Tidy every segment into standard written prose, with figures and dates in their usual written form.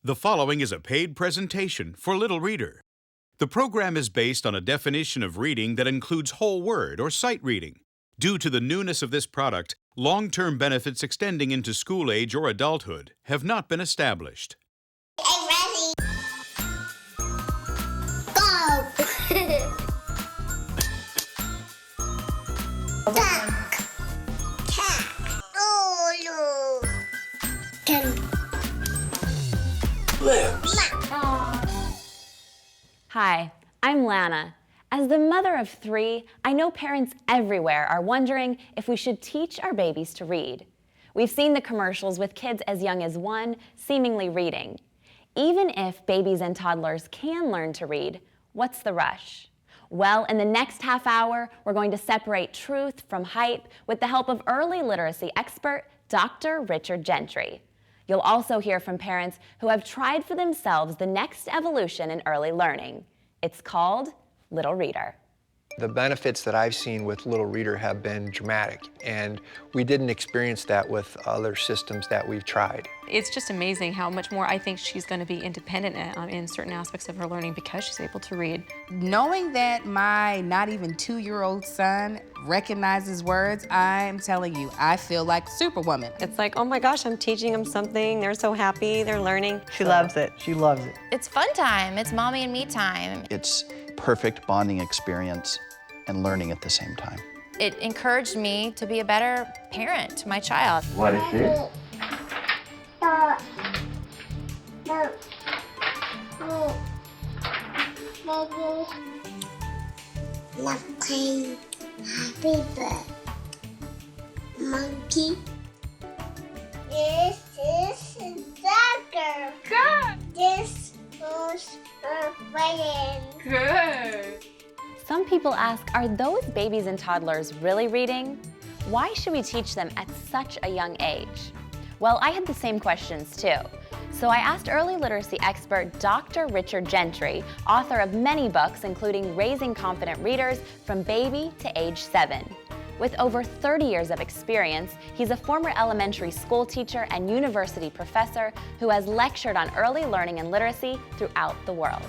The following is a paid presentation for Little Reader. The program is based on a definition of reading that includes whole word or sight reading. Due to the newness of this product, long-term benefits extending into school age or adulthood have not been established. I'm ready. Go! Duck. Cat. Lulu. Can. Lips. Hi, I'm Lana. As the mother of 3, I know parents everywhere are wondering if we should teach our babies to read. We've seen the commercials with kids as young as 1 seemingly reading. Even if babies and toddlers can learn to read, what's the rush? Well, in the next half hour, we're going to separate truth from hype with the help of early literacy expert Dr. Richard Gentry. You'll also hear from parents who have tried for themselves the next evolution in early learning. It's called Little Reader. The benefits that I've seen with Little Reader have been dramatic, and we didn't experience that with other systems that we've tried. It's just amazing how much more I think she's going to be independent in certain aspects of her learning because she's able to read. Knowing that my not even 2-year-old son recognizes words, I'm telling you, I feel like Superwoman. It's like, oh my gosh, I'm teaching them something. They're so happy, they're learning. She loves it. She loves it. It's fun time. It's mommy and me time. It's perfect bonding experience and learning at the same time. It encouraged me to be a better parent to my child. What is this? Nothing. Happy bird. Monkey. This is a dagger. Good. This goes for playing. Good. Some people ask, are those babies and toddlers really reading? Why should we teach them at such a young age? Well, I had the same questions too. So I asked early literacy expert Dr. Richard Gentry, author of many books including Raising Confident Readers from Baby to Age 7. With over 30 years of experience, he's a former elementary school teacher and university professor who has lectured on early learning and literacy throughout the world.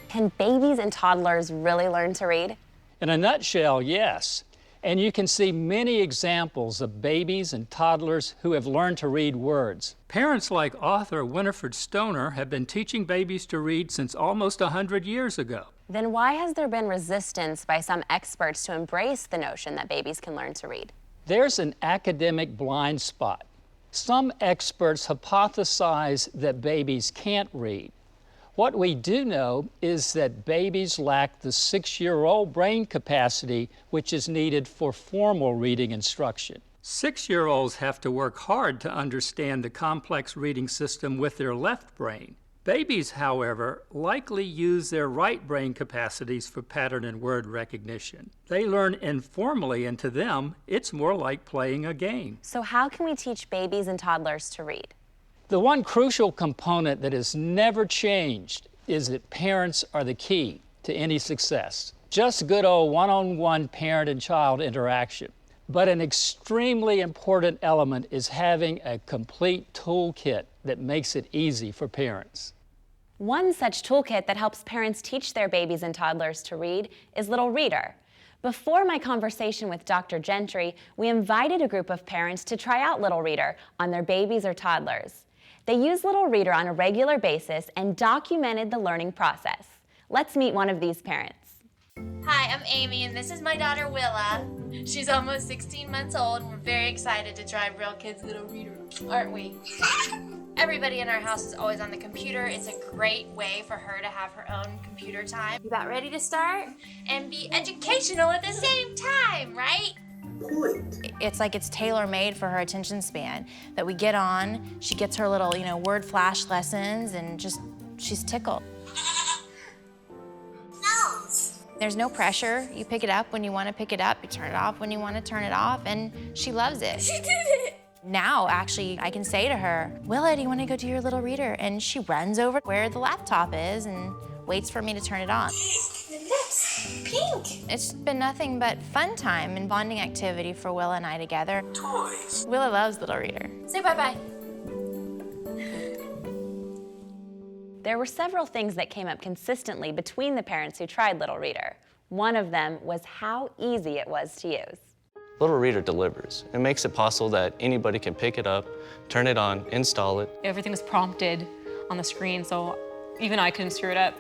Can babies and toddlers really learn to read? In a nutshell, yes. And you can see many examples of babies and toddlers who have learned to read words. Parents like author Winifred Stoner have been teaching babies to read since almost 100 years ago. Then why has there been resistance by some experts to embrace the notion that babies can learn to read? There's an academic blind spot. Some experts hypothesize that babies can't read. What we do know is that babies lack the 6-year-old brain capacity which is needed for formal reading instruction. 6-year-olds have to work hard to understand the complex reading system with their left brain. Babies, however, likely use their right brain capacities for pattern and word recognition. They learn informally, and to them, it's more like playing a game. So how can we teach babies and toddlers to read? The one crucial component that has never changed is that parents are the key to any success. Just good old one-on-one parent and child interaction. But an extremely important element is having a complete toolkit that makes it easy for parents. One such toolkit that helps parents teach their babies and toddlers to read is Little Reader. Before my conversation with Dr. Gentry, we invited a group of parents to try out Little Reader on their babies or toddlers. They use Little Reader on a regular basis and documented the learning process. Let's meet one of these parents. Hi, I'm Amy, and this is my daughter Willa. She's almost 16 months old, and we're very excited to try BrillKids Little Reader, aren't we? Everybody in our house is always on the computer. It's a great way for her to have her own computer time. You about ready to start? And be educational at the same time, right? It's like it's tailor-made for her attention span. That we get on, she gets her little, word flash lessons, and she's tickled. Nose. There's no pressure. You pick it up when you want to pick it up. You turn it off when you want to turn it off, and she loves it. She did it! Now, actually, I can say to her, Willa, do you want to go do your Little Reader? And she runs over where the laptop is and waits for me to turn it on. That's pink. It's been nothing but fun time and bonding activity for Willa and I together. Toys. Willa loves Little Reader. Say bye-bye. there were several things that came up consistently between the parents who tried Little Reader. One of them was how easy it was to use. Little Reader delivers. It makes it possible that anybody can pick it up, turn it on, install it. Everything was prompted on the screen, so even I couldn't screw it up.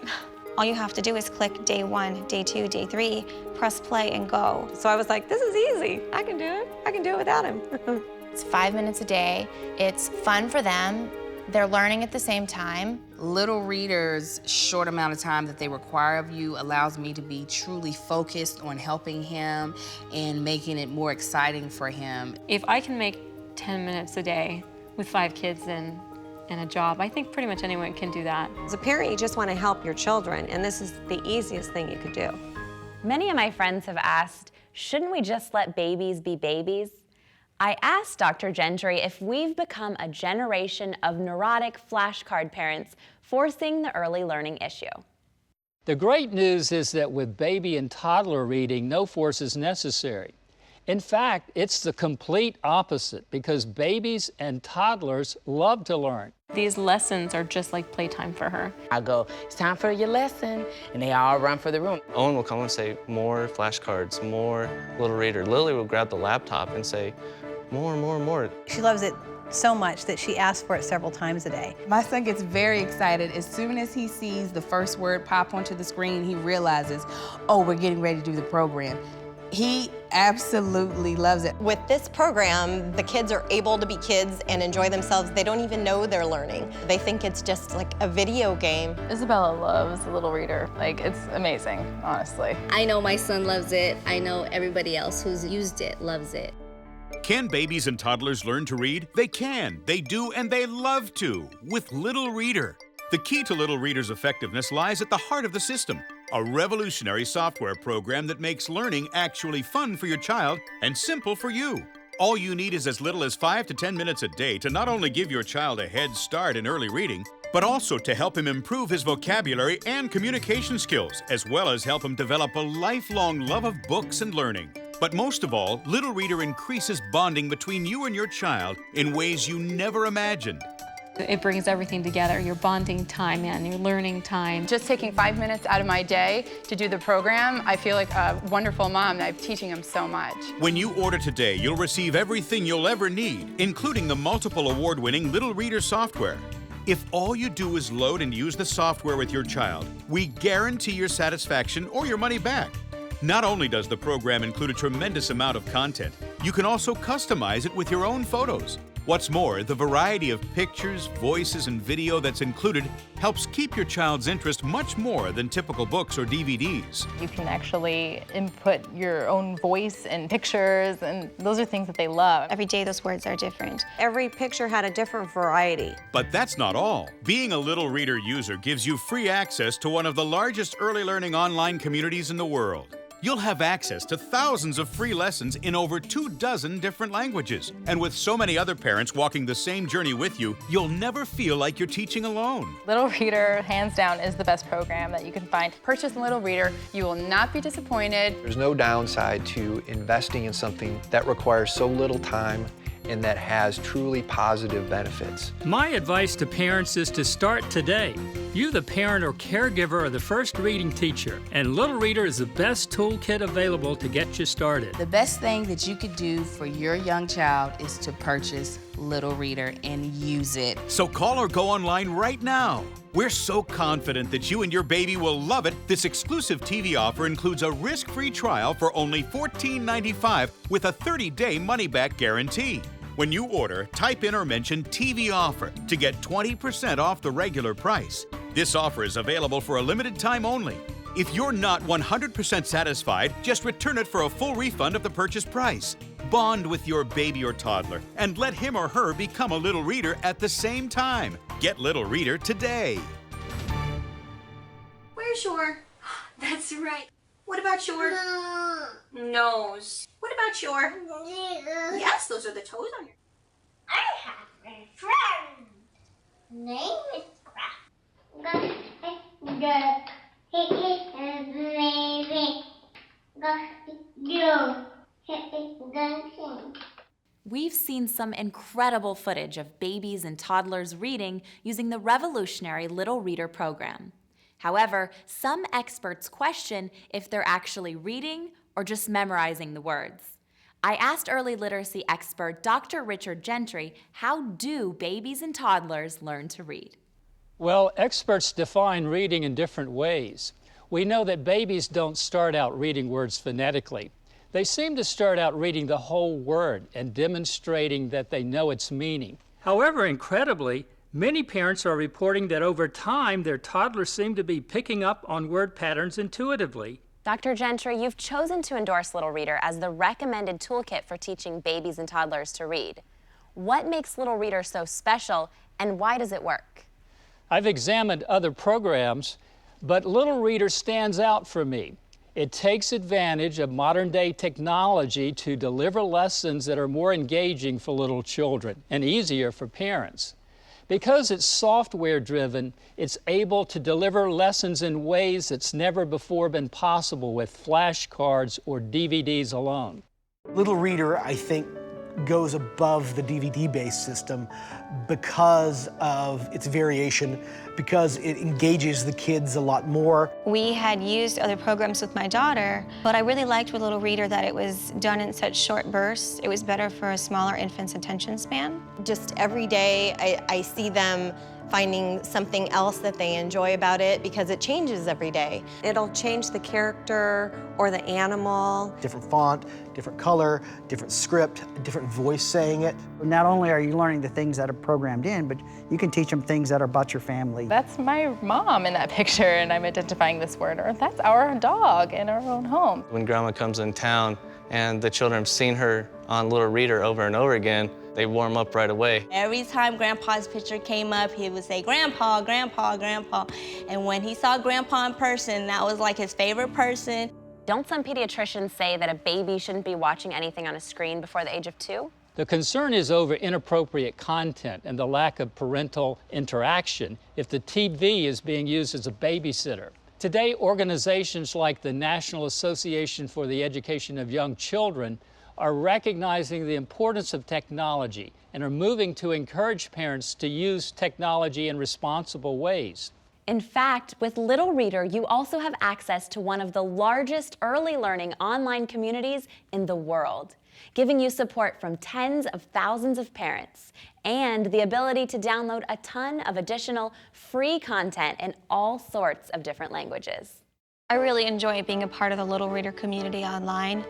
All you have to do is click day 1, day 2, day 3, press play and go. So I was like, this is easy. I can do it. I can do it without him. It's 5 minutes a day. It's fun for them. They're learning at the same time. Little Reader's short amount of time that they require of you allows me to be truly focused on helping him and making it more exciting for him. If I can make 10 minutes a day with 5 kids and a job, I think pretty much anyone can do that. As a parent, you just want to help your children, and this is the easiest thing you could do. Many of my friends have asked, shouldn't we just let babies be babies? I asked Dr. Gentry if we've become a generation of neurotic flashcard parents forcing the early learning issue. The great news is that with baby and toddler reading, no force is necessary. In fact, it's the complete opposite because babies and toddlers love to learn. These lessons are just like playtime for her. I go, it's time for your lesson, and they all run for the room. Owen will come and say, more flashcards, more Little Reader. Lily will grab the laptop and say, more, more, more. She loves it so much that she asks for it several times a day. My son gets very excited. As soon as he sees the first word pop onto the screen, he realizes, oh, we're getting ready to do the program. He absolutely loves it. With this program, the kids are able to be kids and enjoy themselves. They don't even know they're learning. They think it's just like a video game. Isabella loves Little Reader. Like, it's amazing, honestly. I know my son loves it. I know everybody else who's used it loves it. Can babies and toddlers learn to read? They can, they do, and they love to with Little Reader. The key to Little Reader's effectiveness lies at the heart of the system, a revolutionary software program that makes learning actually fun for your child and simple for you. All you need is as little as 5 to 10 minutes a day to not only give your child a head start in early reading, but also to help him improve his vocabulary and communication skills, as well as help him develop a lifelong love of books and learning. But most of all, Little Reader increases bonding between you and your child in ways you never imagined. It brings everything together, your bonding time and your learning time. Just taking 5 minutes out of my day to do the program, I feel like a wonderful mom that I'm teaching him so much. When you order today, you'll receive everything you'll ever need, including the multiple award-winning Little Reader software. If all you do is load and use the software with your child, we guarantee your satisfaction or your money back. Not only does the program include a tremendous amount of content, you can also customize it with your own photos. What's more, the variety of pictures, voices, and video that's included helps keep your child's interest much more than typical books or DVDs. You can actually input your own voice and pictures, and those are things that they love. Every day those words are different. Every picture had a different variety. But that's not all. Being a Little Reader user gives you free access to one of the largest early learning online communities in the world. You'll have access to thousands of free lessons in over 24 different languages. And with so many other parents walking the same journey with you, you'll never feel like you're teaching alone. Little Reader, hands down, is the best program that you can find. Purchase Little Reader. You will not be disappointed. There's no downside to investing in something that requires so little time and that has truly positive benefits. My advice to parents is to start today. You, the parent or caregiver, are the first reading teacher, and Little Reader is the best toolkit available to get you started. The best thing that you could do for your young child is to purchase Little Reader and use it. So call or go online right now. We're so confident that you and your baby will love it. This exclusive TV offer includes a risk-free trial for only $14.95 with a 30-day money-back guarantee. When you order, type in or mention TV offer to get 20% off the regular price. This offer is available for a limited time only. If you're not 100% satisfied, just return it for a full refund of the purchase price. Bond with your baby or toddler and let him or her become a Little Reader at the same time. Get Little Reader today. Where's your? That's right. What about your nose? What about your? Yes, those are the toes on your. I have a friend. Name is Crap. He is amazing. He is dancing. We've seen some incredible footage of babies and toddlers reading using the revolutionary Little Reader program. However, some experts question if they're actually reading or just memorizing the words. I asked early literacy expert Dr. Richard Gentry, how do babies and toddlers learn to read? Well, experts define reading in different ways. We know that babies don't start out reading words phonetically. They seem to start out reading the whole word and demonstrating that they know its meaning. However, incredibly, many parents are reporting that over time, their toddlers seem to be picking up on word patterns intuitively. Dr. Gentry, you've chosen to endorse Little Reader as the recommended toolkit for teaching babies and toddlers to read. What makes Little Reader so special, and why does it work? I've examined other programs, but Little Reader stands out for me. It takes advantage of modern-day technology to deliver lessons that are more engaging for little children and easier for parents. Because it's software-driven, it's able to deliver lessons in ways that's never before been possible with flashcards or DVDs alone. Little Reader, I think, goes above the DVD-based system because of its variation, because it engages the kids a lot more. We had used other programs with my daughter, but I really liked with Little Reader that it was done in such short bursts. It was better for a smaller infant's attention span. Just every day I see them finding something else that they enjoy about it because it changes every day. It'll change the character or the animal. Different font, different color, different script, different voice saying it. Not only are you learning the things that are programmed in, but you can teach them things that are about your family. That's my mom in that picture, and I'm identifying this word, or that's our dog in our own home. When Grandma comes in town and the children have seen her on Little Reader over and over again, they warm up right away. Every time Grandpa's picture came up, he would say, Grandpa, Grandpa, Grandpa. And when he saw Grandpa in person, that was like his favorite person. Don't some pediatricians say that a baby shouldn't be watching anything on a screen before the age of 2? The concern is over inappropriate content and the lack of parental interaction if the TV is being used as a babysitter. Today, organizations like the National Association for the Education of Young Children are recognizing the importance of technology and are moving to encourage parents to use technology in responsible ways. In fact, with Little Reader, you also have access to one of the largest early learning online communities in the world, giving you support from tens of thousands of parents and the ability to download a ton of additional free content in all sorts of different languages. I really enjoy being a part of the Little Reader community online.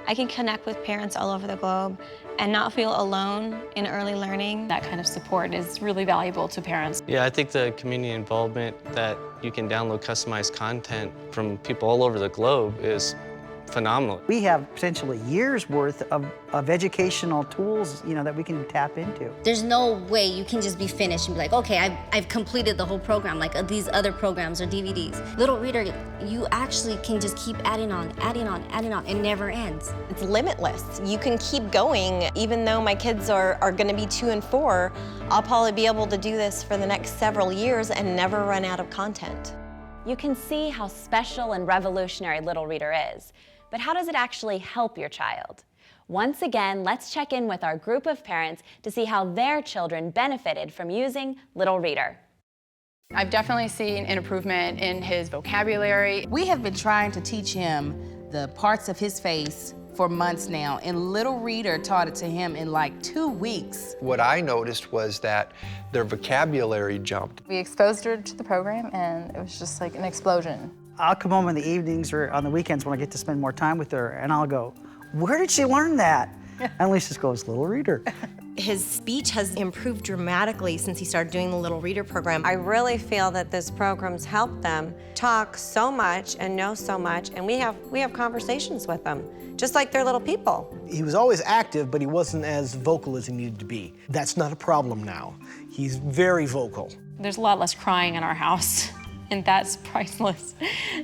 I can connect with parents all over the globe and not feel alone in early learning. That kind of support is really valuable to parents. Yeah, I think the community involvement that you can download customized content from people all over the globe is phenomenal. We have potentially years worth of educational tools, that we can tap into. There's no way you can just be finished and be like, okay, I've completed the whole program, like these other programs or DVDs. Little Reader, you actually can just keep adding on, adding on, adding on. It never ends. It's limitless. You can keep going. Even though my kids are going to be 2 and 4, I'll probably be able to do this for the next several years and never run out of content. You can see how special and revolutionary Little Reader is. But how does it actually help your child? Once again, let's check in with our group of parents to see how their children benefited from using Little Reader. I've definitely seen an improvement in his vocabulary. We have been trying to teach him the parts of his face for months now, and Little Reader taught it to him in like 2 weeks. What I noticed was that their vocabulary jumped. We exposed her to the program, and it was just like an explosion. I'll come home in the evenings or on the weekends when I get to spend more time with her, and I'll go, where did she learn that? And Lisa just goes, Little Reader. His speech has improved dramatically since he started doing the Little Reader program. I really feel that this program's helped them talk so much and know so much, and we have conversations with them, just like they're little people. He was always active, but he wasn't as vocal as he needed to be. That's not a problem now. He's very vocal. There's a lot less crying in our house. And that's priceless.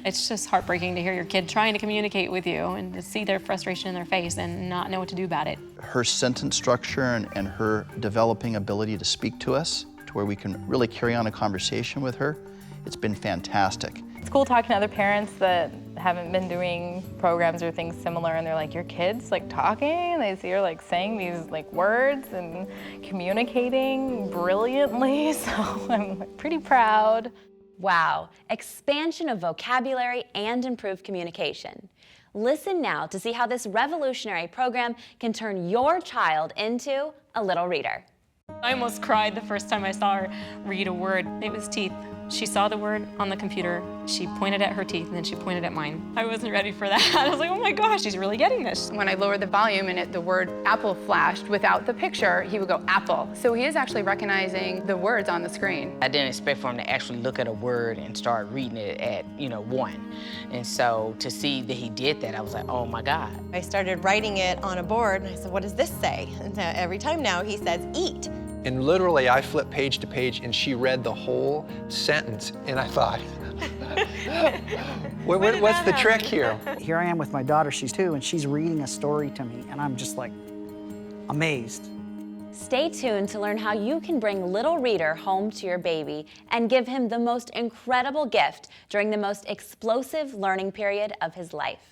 It's just heartbreaking to hear your kid trying to communicate with you and to see their frustration in their face and not know what to do about it. Her sentence structure and her developing ability to speak to us, to where we can really carry on a conversation with her, it's been fantastic. It's school talking to other parents that haven't been doing programs or things similar, and they're like, your kid's like talking? They see her like saying these like words and communicating brilliantly, so I'm like, pretty proud. Wow, expansion of vocabulary and improved communication. Listen now to see how this revolutionary program can turn your child into a little reader. I almost cried the first time I saw her read a word. It was teeth. She saw the word on the computer, she pointed at her teeth, and then she pointed at mine. I wasn't ready for that. I was like, oh my gosh, she's really getting this. When I lowered the volume and the word apple flashed without the picture, he would go apple. So he is actually recognizing the words on the screen. I didn't expect for him to actually look at a word and start reading it at, 1. And so to see that he did that, I was like, oh my God. I started writing it on a board, and I said, what does this say? And every time now he says, eat. And literally, I flipped page to page, and she read the whole sentence, and I thought, what's the trick here? Here I am with my daughter, she's 2, and she's reading a story to me, and I'm just like amazed. Stay tuned to learn how you can bring Little Reader home to your baby and give him the most incredible gift during the most explosive learning period of his life.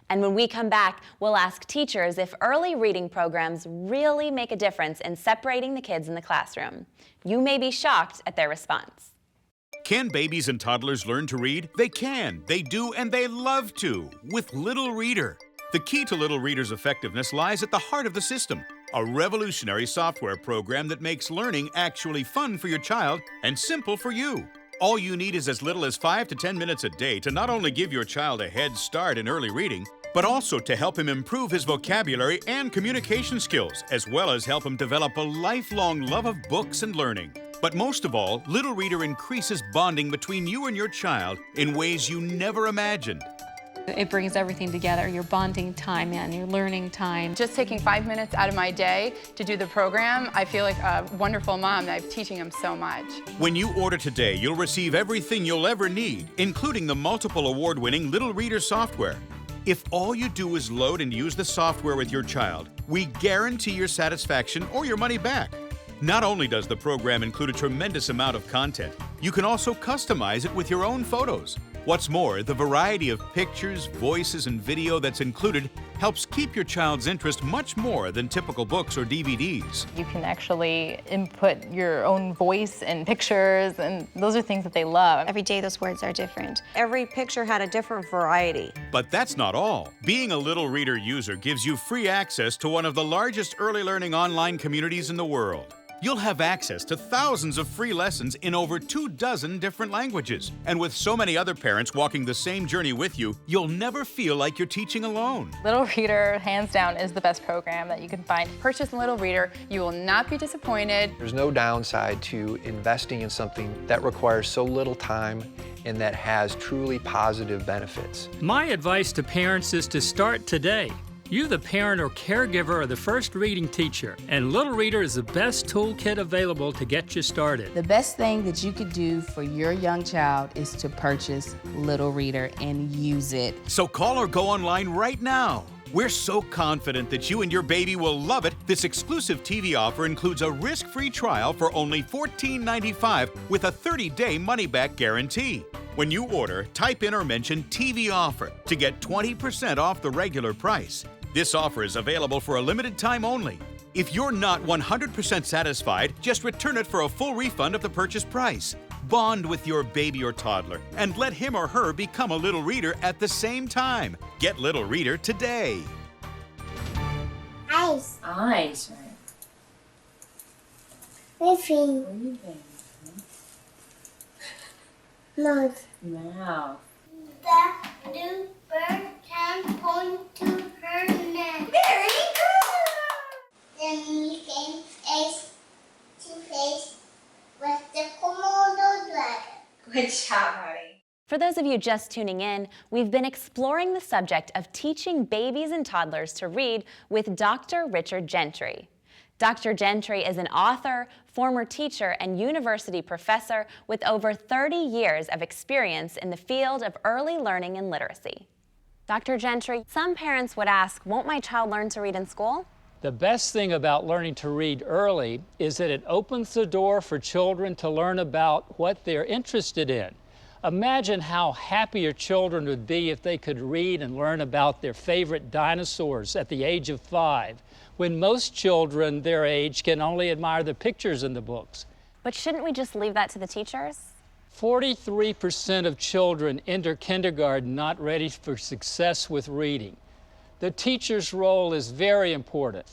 And when we come back, we'll ask teachers if early reading programs really make a difference in separating the kids in the classroom. You may be shocked at their response. Can babies and toddlers learn to read? They can, they do, and they love to with Little Reader. The key to Little Reader's effectiveness lies at the heart of the system, a revolutionary software program that makes learning actually fun for your child and simple for you. All you need is as little as 5 to 10 minutes a day to not only give your child a head start in early reading, but also to help him improve his vocabulary and communication skills, as well as help him develop a lifelong love of books and learning. But most of all, Little Reader increases bonding between you and your child in ways you never imagined. It brings everything together, your bonding time and your learning time. Just taking 5 minutes out of my day to do the program, I feel like a wonderful mom that I'm teaching him so much. When you order today, you'll receive everything you'll ever need, including the multiple award-winning Little Reader software. If all you do is load and use the software with your child, we guarantee your satisfaction or your money back. Not only does the program include a tremendous amount of content, you can also customize it with your own photos. What's more, the variety of pictures, voices, and video that's included helps keep your child's interest much more than typical books or DVDs. You can actually input your own voice and pictures, and those are things that they love. Every day those words are different. Every picture had a different variety. But that's not all. Being a Little Reader user gives you free access to one of the largest early learning online communities in the world. You'll have access to thousands of free lessons in over 24 different languages. And with so many other parents walking the same journey with you, you'll never feel like you're teaching alone. Little Reader, hands down, is the best program that you can find. Purchase Little Reader. You will not be disappointed. There's no downside to investing in something that requires so little time and that has truly positive benefits. My advice to parents is to start today. You, the parent or caregiver, are the first reading teacher, and Little Reader is the best toolkit available to get you started. The best thing that you could do for your young child is to purchase Little Reader and use it. So call or go online right now. We're so confident that you and your baby will love it. This exclusive TV offer includes a risk-free trial for only $14.95 with a 30-day money-back guarantee. When you order, type in or mention TV offer to get 20% off the regular price. This offer is available for a limited time only. If you're not 100% satisfied, just return it for a full refund of the purchase price. Bond with your baby or toddler and let him or her become a Little Reader at the same time. Get Little Reader today. Eyes. Eyes, right? Breathing. Nose. Mouth. The blue bird can point to her neck. Very good! Then we can face to face with the Komodo dragon. Good job, honey. For those of you just tuning in, we've been exploring the subject of teaching babies and toddlers to read with Dr. Richard Gentry. Dr. Gentry is an author, former teacher, and university professor with over 30 years of experience in the field of early learning and literacy. Dr. Gentry, some parents would ask, won't my child learn to read in school? The best thing about learning to read early is that it opens the door for children to learn about what they're interested in. Imagine how happy your children would be if they could read and learn about their favorite dinosaurs at the age of 5, when most children their age can only admire the pictures in the books. But shouldn't we just leave that to the teachers? 43% of children enter kindergarten not ready for success with reading. The teacher's role is very important,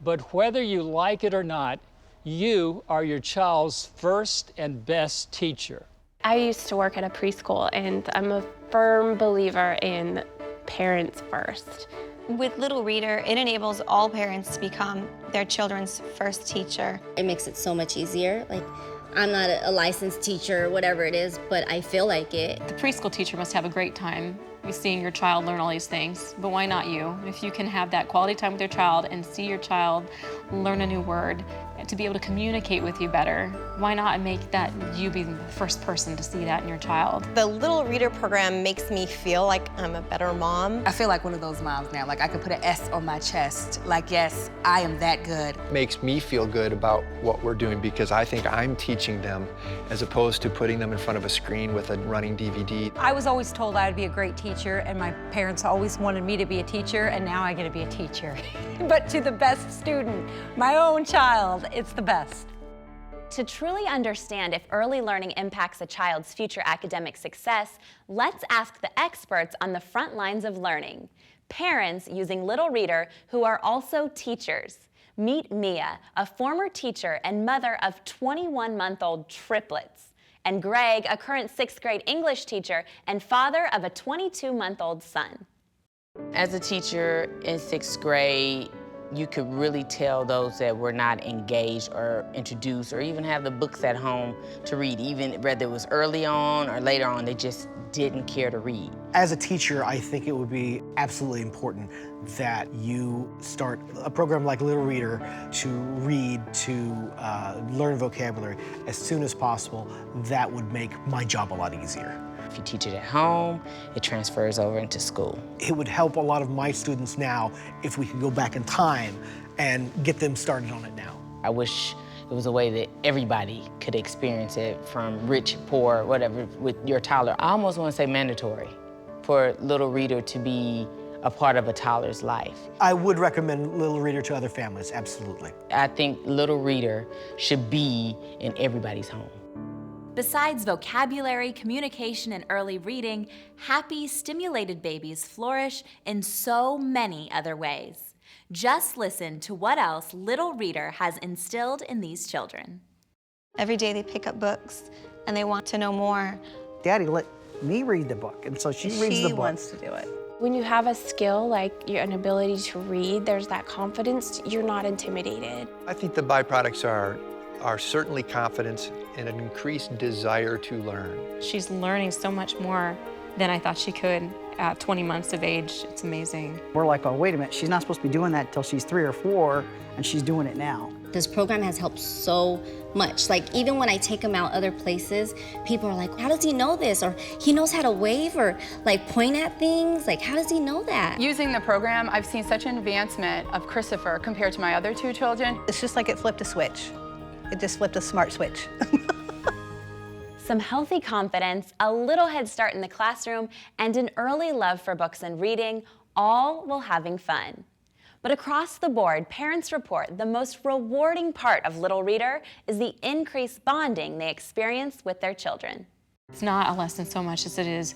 but whether you like it or not, you are your child's first and best teacher. I used to work at a preschool, and I'm a firm believer in parents first. With Little Reader, it enables all parents to become their children's first teacher. It makes it so much easier. Like, I'm not a licensed teacher or whatever it is, but I feel like it. The preschool teacher must have a great time seeing your child learn all these things, but why not you? If you can have that quality time with your child and see your child learn a new word, to be able to communicate with you better, why not make that you be the first person to see that in your child? The Little Reader program makes me feel like I'm a better mom. I feel like one of those moms now. Like, I could put an S on my chest. Like, yes, I am that good. Makes me feel good about what we're doing because I think I'm teaching them as opposed to putting them in front of a screen with a running DVD. I was always told I'd be a great teacher, and my parents always wanted me to be a teacher, and now I get to be a teacher. But to the best student, my own child, it's the best. To truly understand if early learning impacts a child's future academic success, let's ask the experts on the front lines of learning. Parents using Little Reader who are also teachers. Meet Mia, a former teacher and mother of 21-month-old triplets. And Greg, a current 6th grade English teacher and father of a 22-month-old son. As a teacher in 6th grade, you could really tell those that were not engaged or introduced or even have the books at home to read, even whether it was early on or later on, they just didn't care to read. As a teacher, I think it would be absolutely important that you start a program like Little Reader to read, to learn vocabulary as soon as possible. That would make my job a lot easier. If you teach it at home, it transfers over into school. It would help a lot of my students now if we could go back in time and get them started on it now. I wish it was a way that everybody could experience it, from rich, poor, whatever, with your toddler. I almost want to say mandatory for Little Reader to be a part of a toddler's life. I would recommend Little Reader to other families, absolutely. I think Little Reader should be in everybody's home. Besides vocabulary, communication, and early reading, happy, stimulated babies flourish in so many other ways. Just listen to what else Little Reader has instilled in these children. Every day they pick up books and they want to know more. Daddy let me read the book, and so she reads the book. She wants to do it. When you have a skill like an ability to read, there's that confidence, you're not intimidated. I think the byproducts are certainly confidence and an increased desire to learn. She's learning so much more than I thought she could at 20 months of age. It's amazing. We're like, oh, wait a minute, she's not supposed to be doing that until she's 3 or 4, and she's doing it now. This program has helped so much. Like, even when I take him out other places, people are like, how does he know this? Or he knows how to wave or like point at things. Like, how does he know that? Using the program, I've seen such an advancement of Christopher compared to my other 2 children. It's just like it flipped a switch. It just flipped a smart switch. Some healthy confidence, a little head start in the classroom, and an early love for books and reading, all while having fun. But across the board, parents report the most rewarding part of Little Reader is the increased bonding they experience with their children. It's not a lesson so much as it is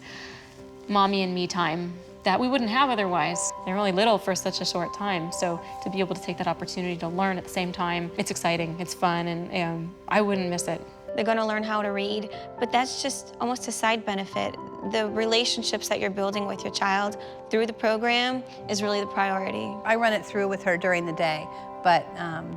mommy and me time that we wouldn't have otherwise. They're only little for such a short time, so to be able to take that opportunity to learn at the same time, it's exciting, it's fun, and I wouldn't miss it. They're going to learn how to read, but that's just almost a side benefit. The relationships that you're building with your child through the program is really the priority. I run it through with her during the day, but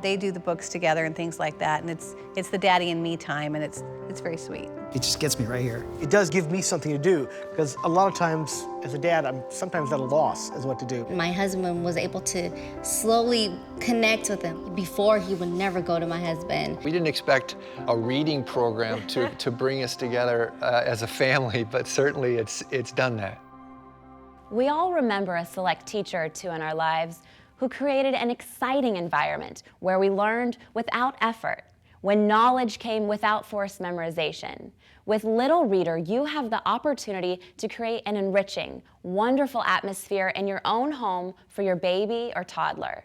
they do the books together and things like that, and it's the daddy and me time, and it's very sweet. It just gets me right here. It does give me something to do, because a lot of times, as a dad, I'm sometimes at a loss as what to do. My husband was able to slowly connect with him. Before, he would never go to my husband. We didn't expect a reading program to bring us together as a family, but certainly it's done that. We all remember a select teacher or two in our lives who created an exciting environment where we learned without effort, when knowledge came without forced memorization. With Little Reader, you have the opportunity to create an enriching, wonderful atmosphere in your own home for your baby or toddler.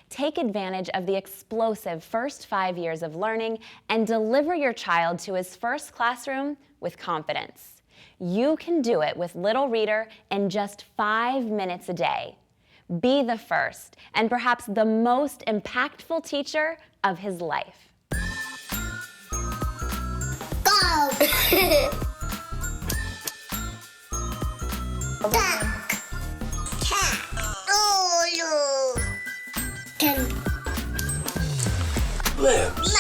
Take advantage of the explosive first 5 years of learning and deliver your child to his first classroom with confidence. You can do it with Little Reader in just 5 minutes a day. Be the first and perhaps the most impactful teacher of his life. Go! Duck. Cat. Oh, Lips.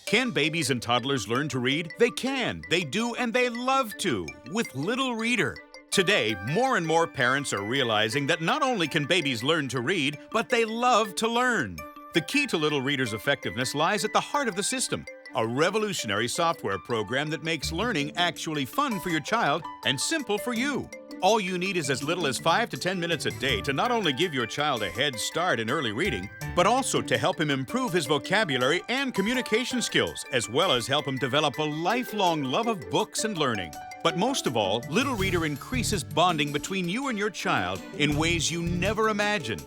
Can babies and toddlers learn to read? They can, they do, and they love to with Little Reader. Today, more and more parents are realizing that not only can babies learn to read, but they love to learn. The key to Little Reader's effectiveness lies at the heart of the system, a revolutionary software program that makes learning actually fun for your child and simple for you. All you need is as little as 5 to 10 minutes a day to not only give your child a head start in early reading, but also to help him improve his vocabulary and communication skills, as well as help him develop a lifelong love of books and learning. But most of all, Little Reader increases bonding between you and your child in ways you never imagined.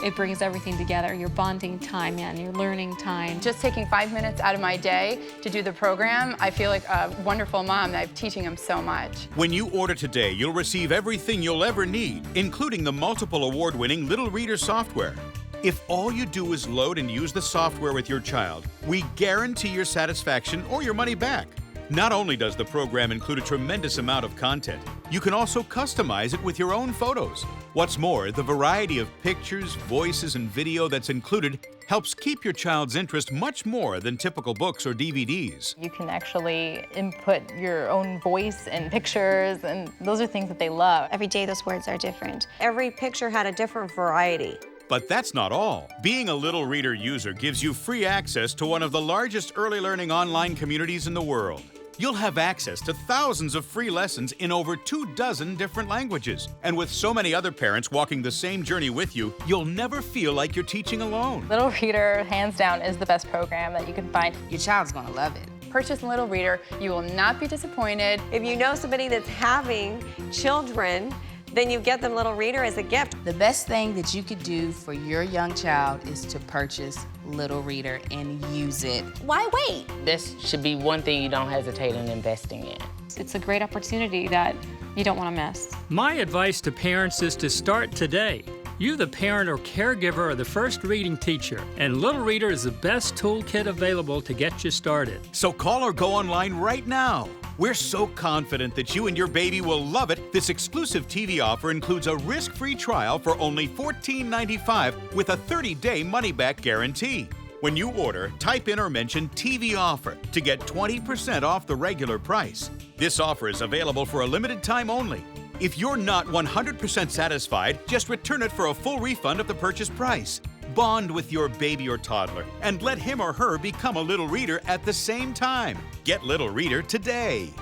It brings everything together, your bonding time and your learning time. Just taking 5 minutes out of my day to do the program, I feel like a wonderful mom that I'm teaching them so much. When you order today, you'll receive everything you'll ever need, including the multiple award-winning Little Reader software. If all you do is load and use the software with your child, we guarantee your satisfaction or your money back. Not only does the program include a tremendous amount of content, you can also customize it with your own photos. What's more, the variety of pictures, voices, and video that's included helps keep your child's interest much more than typical books or DVDs. You can actually input your own voice and pictures, and those are things that they love. Every day those words are different. Every picture had a different variety. But that's not all. Being a Little Reader user gives you free access to one of the largest early learning online communities in the world. You'll have access to thousands of free lessons in over 24 different languages. And with so many other parents walking the same journey with you, you'll never feel like you're teaching alone. Little Reader, hands down, is the best program that you can find. Your child's gonna love it. Purchase Little Reader, you will not be disappointed. If you know somebody that's having children, then you get them Little Reader as a gift. The best thing that you could do for your young child is to purchase Little Reader and use it. Why wait? This should be one thing you don't hesitate in investing in. It's a great opportunity that you don't want to miss. My advice to parents is to start today. You, the parent or caregiver, are the first reading teacher, and Little Reader is the best toolkit available to get you started. So call or go online right now. We're so confident that you and your baby will love it. This exclusive TV offer includes a risk-free trial for only $14.95 with a 30-day money-back guarantee. When you order, type in or mention TV offer to get 20% off the regular price. This offer is available for a limited time only. If you're not 100% satisfied, just return it for a full refund of the purchase price. Bond with your baby or toddler and let him or her become a Little Reader at the same time. Get Little Reader today.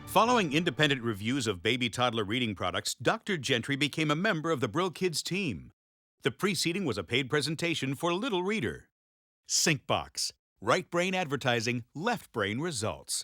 Following independent reviews of baby-toddler reading products, Dr. Gentry became a member of the BrillKids team. The preceding was a paid presentation for Little Reader. SyncBox. Right brain advertising, left brain results.